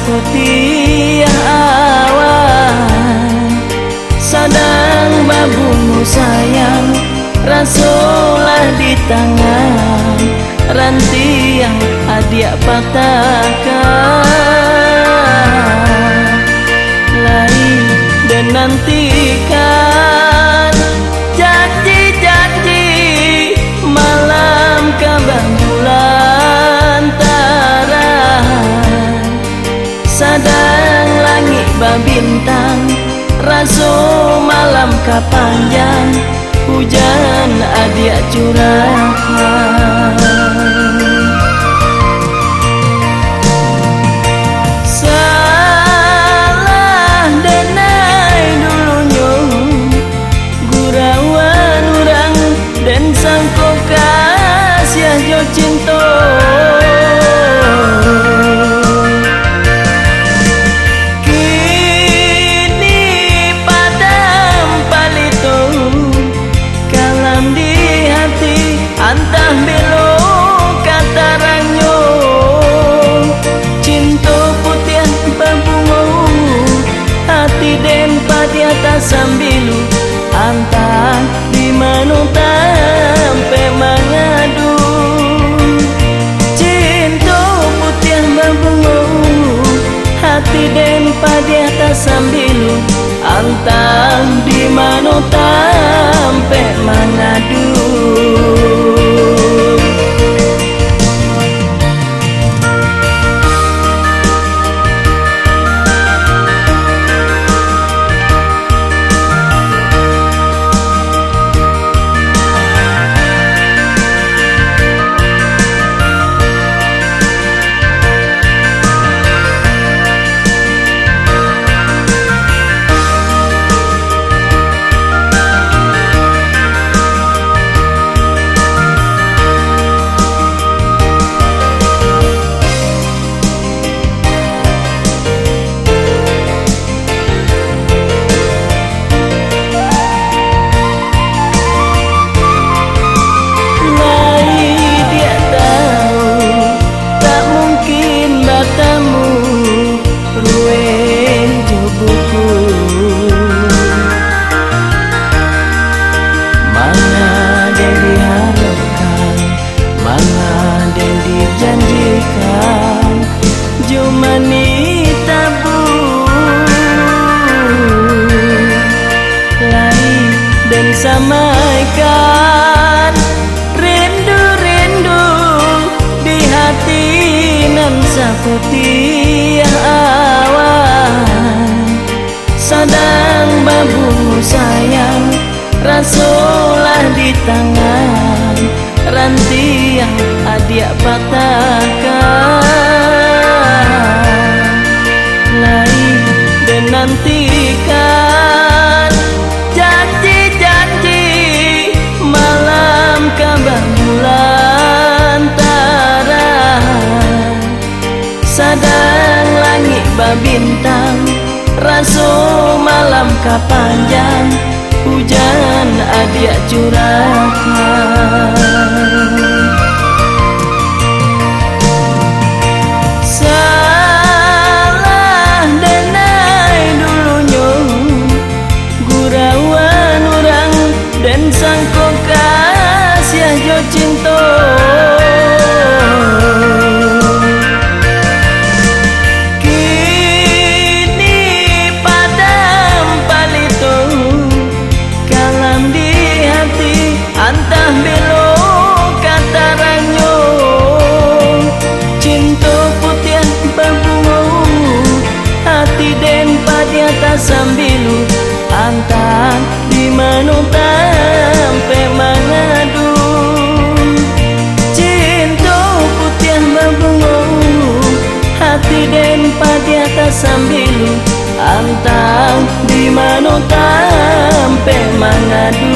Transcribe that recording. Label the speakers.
Speaker 1: putih awan, sadang babumu sayang, rasulah di tangan, ranti yang adik patahkan. Lain dan nantikan janji-janji malam kabang bulan tarang, sadang langit babintang, raso malam kapanjang, hujan adik curahkan. Salah denai dulunya gurauan orang dan sangko kasih jo cinta. Antah belok kataranyo, cinta putih babungo, hati den padi atas sambilu, antah di mana tampe mengadu. Cinta putih babungo, hati den padi atas sambilu, antah di mana tampe mengadu. Samaikan rindu-rindu di hati nan saputih awan, sadang babumu sayang, rasulah di tangan, ranti yang adik patahkan. Lain dan nantikan janji-janji malam kabang bulan tarang, sadang langit babintang, raso malam kapanjang, hujan adik curahkan. Salah denai dulunya gurauan orang dan sangko kasih jo cinta. Kini padam palito kalam di hati, antah belok kataranyo, cinta putih babungo, hati den padi atas sambilu, antah di mana tampe mengadu. Cinta putih babungo, hati den padi atas sambilu, antah di mana tampe mengadu.